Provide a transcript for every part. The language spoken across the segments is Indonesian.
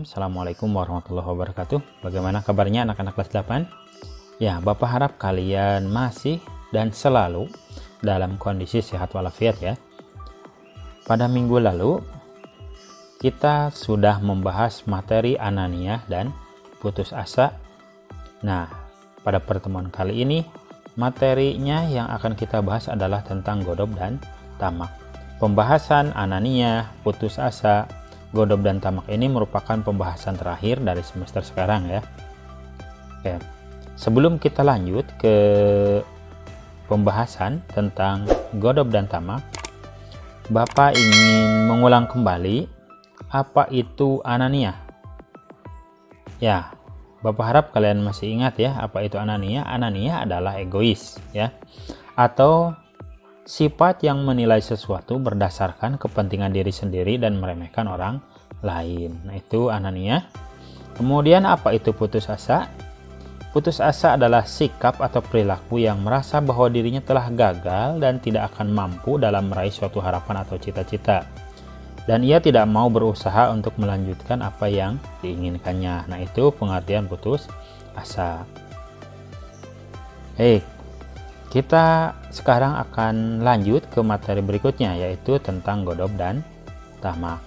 Assalamualaikum warahmatullahi wabarakatuh. Bagaimana kabarnya anak-anak kelas 8? Ya, Bapak harap kalian masih dan selalu dalam kondisi sehat walafiat ya. Pada minggu lalu, kita sudah membahas materi Ananiah dan putus asa. Nah, pada pertemuan kali ini, materinya yang akan kita bahas adalah tentang Godob dan Tamak. Pembahasan Ananiah, putus asa, Godob dan Tamak ini merupakan pembahasan terakhir dari semester sekarang ya. Oke. Sebelum kita lanjut ke pembahasan tentang Godob dan Tamak, Bapak ingin mengulang kembali apa itu Ananiah. Ya, Bapak harap kalian masih ingat ya apa itu Ananiah. Ananiah adalah egois ya, atau sifat yang menilai sesuatu berdasarkan kepentingan diri sendiri dan meremehkan orang lain. Nah, itu Ananiah. Kemudian apa itu putus asa? Putus asa adalah sikap atau perilaku yang merasa bahwa dirinya telah gagal dan tidak akan mampu dalam meraih suatu harapan atau cita-cita. Dan ia tidak mau berusaha untuk melanjutkan apa yang diinginkannya. Nah, itu pengertian putus asa. Kita sekarang akan lanjut ke materi berikutnya, yaitu tentang Godob dan Tamak.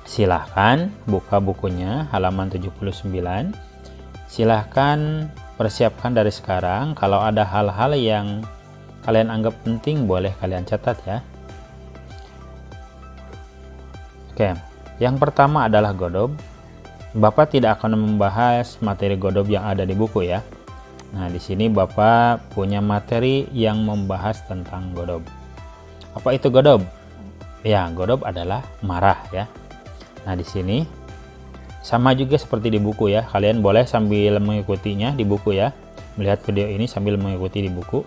Silahkan buka bukunya halaman 79. Silahkan persiapkan dari sekarang. Kalau ada hal-hal yang kalian anggap penting, boleh kalian catat ya. Oke, yang pertama adalah Godob. Bapak tidak akan membahas materi Godob yang ada di buku ya. Nah, di sini Bapak punya materi yang membahas tentang Godob. Apa itu Godob? Ya, Godob adalah marah ya. Nah, di sini sama juga seperti di buku ya. Kalian boleh sambil mengikutinya di buku ya. Melihat video ini sambil mengikuti di buku.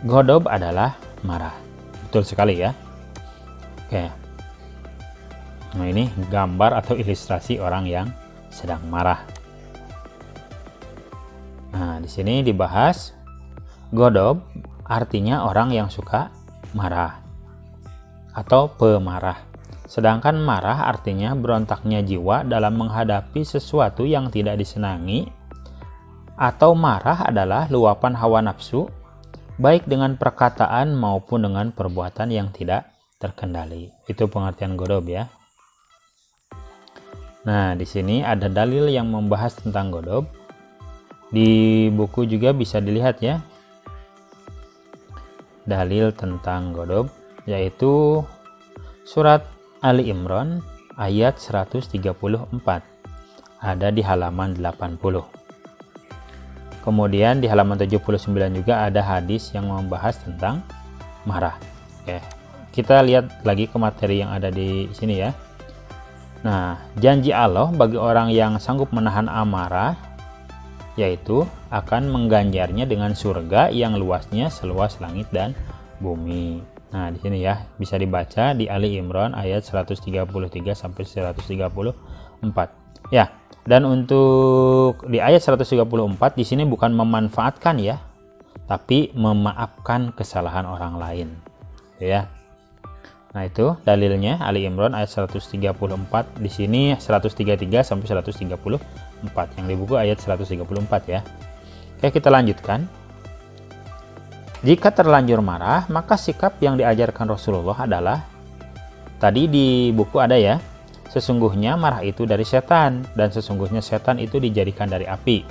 Godob adalah marah. Betul sekali ya. Oke. Nah, ini gambar atau ilustrasi orang yang sedang marah. Nah, di sini dibahas Godob artinya orang yang suka marah atau pemarah. Sedangkan marah artinya berontaknya jiwa dalam menghadapi sesuatu yang tidak disenangi, atau marah adalah luapan hawa nafsu baik dengan perkataan maupun dengan perbuatan yang tidak terkendali. Itu pengertian Godob ya. Nah, di sini ada dalil yang membahas tentang Godob. Di buku juga bisa dilihat ya dalil tentang Godob, yaitu surat Ali Imran ayat 134, ada di halaman 80. Kemudian di halaman 79 juga ada hadis yang membahas tentang marah. Oke, kita lihat lagi ke materi yang ada di sini ya. Nah, janji Allah bagi orang yang sanggup menahan amarah yaitu akan mengganjarnya dengan surga yang luasnya seluas langit dan bumi. Nah, di sini ya bisa dibaca di Ali Imran ayat 133 sampai 134. Ya, dan untuk di ayat 134 di sini bukan memanfaatkan ya, tapi memaafkan kesalahan orang lain. Ya. Nah, itu dalilnya Ali Imran ayat 134, di sini 133 sampai 134. Yang di buku ayat 134 ya. Oke, kita lanjutkan. Jika terlanjur marah, maka sikap yang diajarkan Rasulullah adalah, tadi di buku ada ya, sesungguhnya marah itu dari setan, dan sesungguhnya setan itu dijadikan dari api.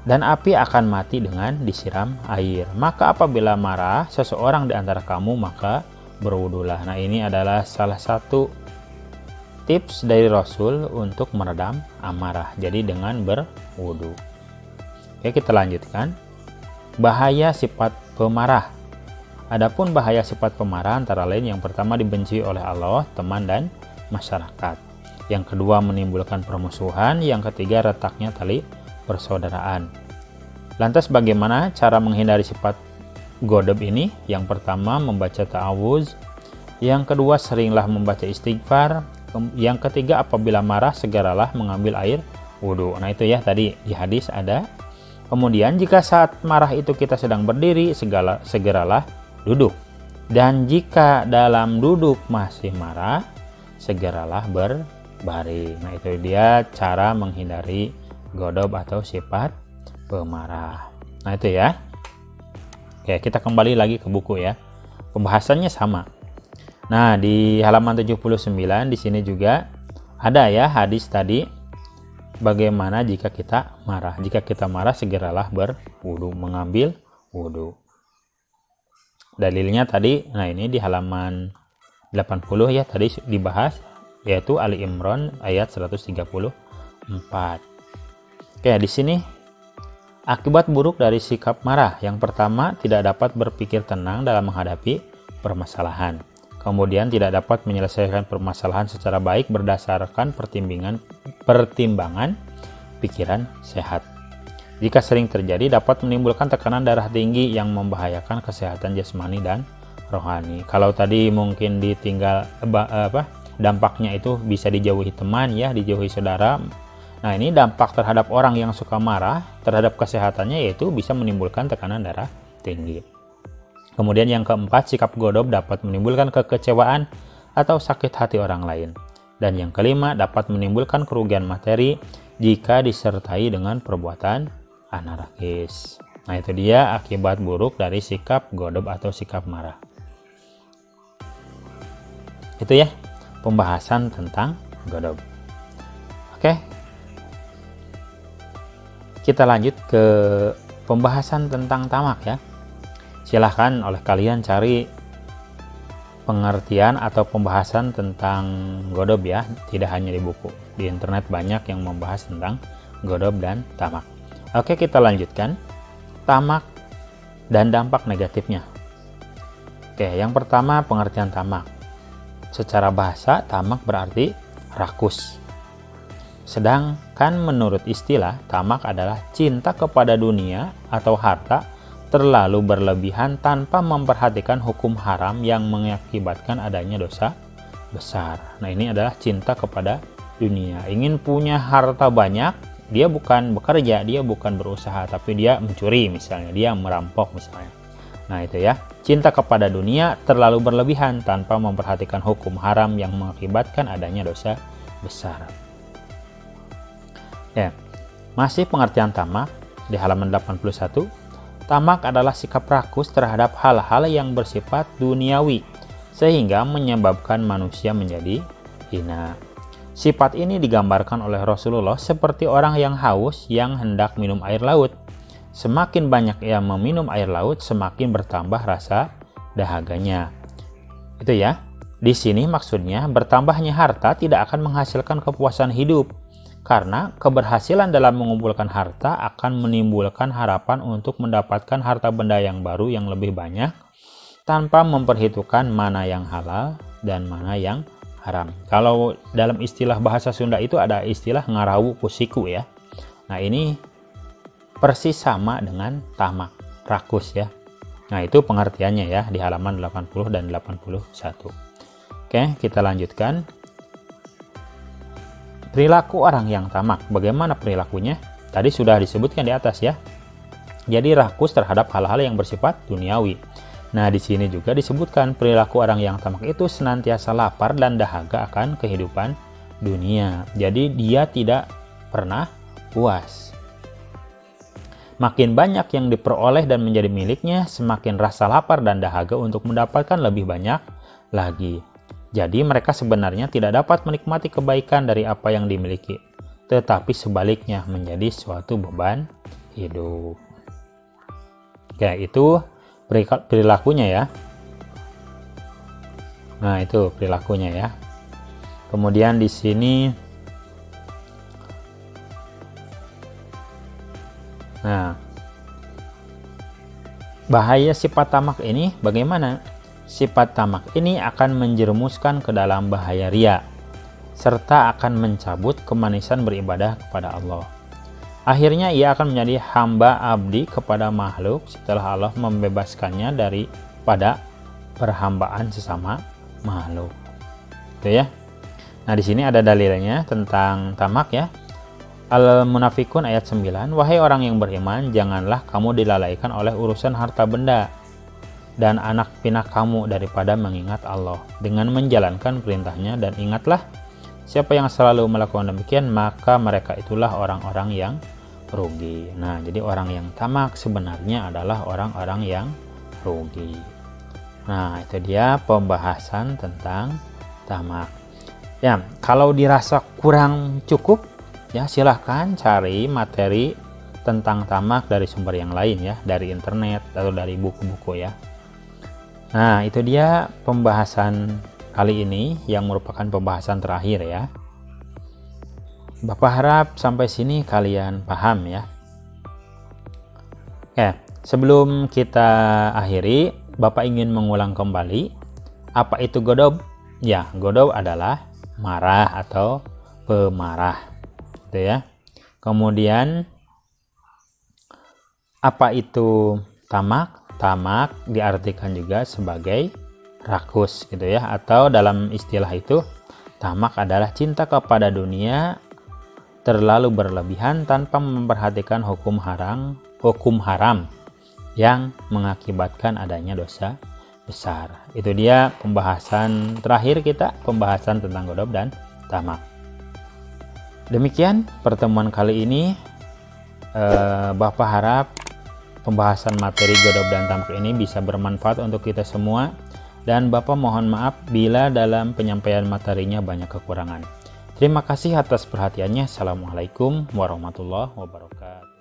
Dan api akan mati dengan disiram air. Maka apabila marah seseorang di antara kamu, maka berwudulah. Nah, ini adalah salah satu tips dari Rasul untuk meredam amarah. Jadi dengan berwudu. Oke, kita lanjutkan. Bahaya sifat pemarah. Adapun bahaya sifat pemarah antara lain yang pertama dibenci oleh Allah, teman dan masyarakat. Yang kedua menimbulkan permusuhan, yang ketiga retaknya tali persaudaraan. Lantas bagaimana cara menghindari sifat Godob ini? Yang pertama membaca ta'awuz, yang kedua seringlah membaca istighfar, yang ketiga apabila marah segeralah mengambil air wudhu. Nah, itu ya tadi di hadis ada. Kemudian jika saat marah itu kita sedang berdiri, segeralah duduk. Dan jika dalam duduk masih marah, segeralah baring. Nah, itu dia cara menghindari godob atau sifat pemarah. Nah, itu ya. Oke, kita kembali lagi ke buku ya. Pembahasannya sama. Nah, di halaman 79 di sini juga ada ya hadis tadi. Bagaimana jika kita marah? Jika kita marah, segeralah berwudu, mengambil wudu. Dalilnya tadi, nah ini di halaman 80 ya, tadi dibahas, yaitu Ali Imran ayat 134. Oke, di sini akibat buruk dari sikap marah. Yang pertama, tidak dapat berpikir tenang dalam menghadapi permasalahan. Kemudian tidak dapat menyelesaikan permasalahan secara baik berdasarkan pertimbangan pikiran sehat. Jika sering terjadi, dapat menimbulkan tekanan darah tinggi yang membahayakan kesehatan jasmani dan rohani. Kalau tadi mungkin ditinggal dampaknya itu bisa dijauhi teman ya, dijauhi saudara. Nah, ini dampak terhadap orang yang suka marah terhadap kesehatannya yaitu bisa menimbulkan tekanan darah tinggi. Kemudian yang keempat, sikap godob dapat menimbulkan kekecewaan atau sakit hati orang lain. Dan yang kelima, dapat menimbulkan kerugian materi jika disertai dengan perbuatan anarkis. Nah, itu dia akibat buruk dari sikap godob atau sikap marah. Itu ya pembahasan tentang godob. Oke. Kita lanjut ke pembahasan tentang tamak ya. Silahkan oleh kalian cari pengertian atau pembahasan tentang godob ya, tidak hanya di buku. Di internet banyak yang membahas tentang godob dan tamak. Oke, kita lanjutkan. Tamak dan dampak negatifnya. Oke, yang pertama pengertian tamak. Secara bahasa, tamak berarti rakus. Sedangkan menurut istilah, tamak adalah cinta kepada dunia atau harta terlalu berlebihan tanpa memperhatikan hukum haram yang mengakibatkan adanya dosa besar. Nah, ini adalah cinta kepada dunia. Ingin punya harta banyak, dia bukan bekerja, dia bukan berusaha, tapi dia mencuri misalnya, dia merampok misalnya. Nah, itu ya. Cinta kepada dunia terlalu berlebihan tanpa memperhatikan hukum haram yang mengakibatkan adanya dosa besar. Ya. Masih pengertian tamak di halaman 81. Tamak adalah sikap rakus terhadap hal-hal yang bersifat duniawi, sehingga menyebabkan manusia menjadi hina. Sifat ini digambarkan oleh Rasulullah seperti orang yang haus yang hendak minum air laut. Semakin banyak ia meminum air laut, semakin bertambah rasa dahaganya. Itu ya. Di sini maksudnya bertambahnya harta tidak akan menghasilkan kepuasan hidup. Karena keberhasilan dalam mengumpulkan harta akan menimbulkan harapan untuk mendapatkan harta benda yang baru yang lebih banyak tanpa memperhitungkan mana yang halal dan mana yang haram. Kalau dalam istilah bahasa Sunda itu ada istilah ngarawu kusiku ya. Nah, ini persis sama dengan tamak, rakus ya. Nah, itu pengertiannya ya di halaman 80 dan 81. Oke, kita lanjutkan. Perilaku orang yang tamak. Bagaimana perilakunya? Tadi sudah disebutkan di atas ya. Jadi rakus terhadap hal-hal yang bersifat duniawi. Nah, di sini juga disebutkan perilaku orang yang tamak itu senantiasa lapar dan dahaga akan kehidupan dunia. Jadi dia tidak pernah puas. Makin banyak yang diperoleh dan menjadi miliknya, semakin rasa lapar dan dahaga untuk mendapatkan lebih banyak lagi. Jadi mereka sebenarnya tidak dapat menikmati kebaikan dari apa yang dimiliki, tetapi sebaliknya menjadi suatu beban hidup. Ya, itu perilakunya ya. Nah, itu perilakunya ya. Kemudian di sini, nah, bahaya sifat tamak ini bagaimana? Sifat tamak ini akan menjerumuskan ke dalam bahaya riya, serta akan mencabut kemanisan beribadah kepada Allah. Akhirnya ia akan menjadi hamba abdi kepada makhluk setelah Allah membebaskannya daripada perhambaan sesama makhluk. Itu ya. Nah, di sini ada dalilnya tentang tamak ya. Al-Munafikun ayat 9. Wahai orang yang beriman, janganlah kamu dilalaikan oleh urusan harta benda dan anak pinak kamu daripada mengingat Allah dengan menjalankan perintahnya, dan ingatlah Siapa yang selalu melakukan demikian, maka mereka itulah orang-orang yang rugi. Nah, jadi orang yang tamak sebenarnya adalah orang-orang yang rugi. Nah, itu dia pembahasan tentang tamak. Ya, kalau dirasa kurang cukup, ya silahkan cari materi tentang tamak dari sumber yang lain ya, dari internet atau dari buku-buku ya. Nah, itu dia pembahasan kali ini yang merupakan pembahasan terakhir ya. Bapak harap sampai sini kalian paham ya. Oke, sebelum kita akhiri, Bapak ingin mengulang kembali apa itu godob? Ya, godob adalah marah atau pemarah. Gitu ya. Kemudian apa itu tamak? Tamak diartikan juga sebagai rakus gitu ya, atau dalam istilah itu tamak adalah cinta kepada dunia terlalu berlebihan tanpa memperhatikan hukum haram yang mengakibatkan adanya dosa besar. Itu dia pembahasan terakhir kita, pembahasan tentang godob dan tamak. Demikian pertemuan kali ini. Bapak harap pembahasan materi godob dan tamak ini bisa bermanfaat untuk kita semua. Dan Bapak mohon maaf bila dalam penyampaian materinya banyak kekurangan. Terima kasih atas perhatiannya. Assalamualaikum warahmatullahi wabarakatuh.